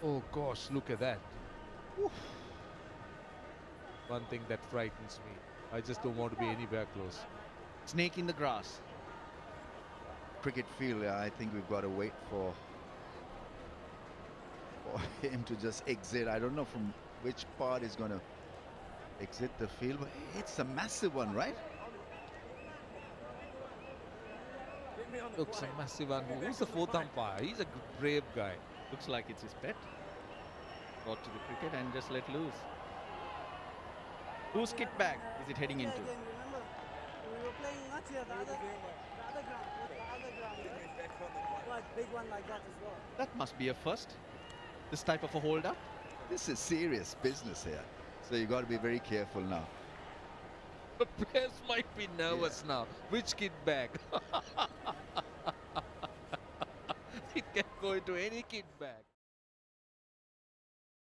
Oh gosh, look at that. Oof. One thing that frightens me. I just don't want to be anywhere close. Snake in the grass. Cricket field, I think we've got to wait for him to just exit. I don't know from which part he's going to exit the field, but it's a massive one, right? Looks a massive one. Who's the fourth umpire? He's a brave guy. Looks like it's his pet. Brought to the cricket and just let loose. Whose kit bag is it heading into? Remember, we were playing not here, the other ground, right? Like big one like that as well. That must be a first. This type of a hold-up. This is serious business here. So you got to be very careful now. The players might be nervous now. Which kit bag? It can go into any kit bag.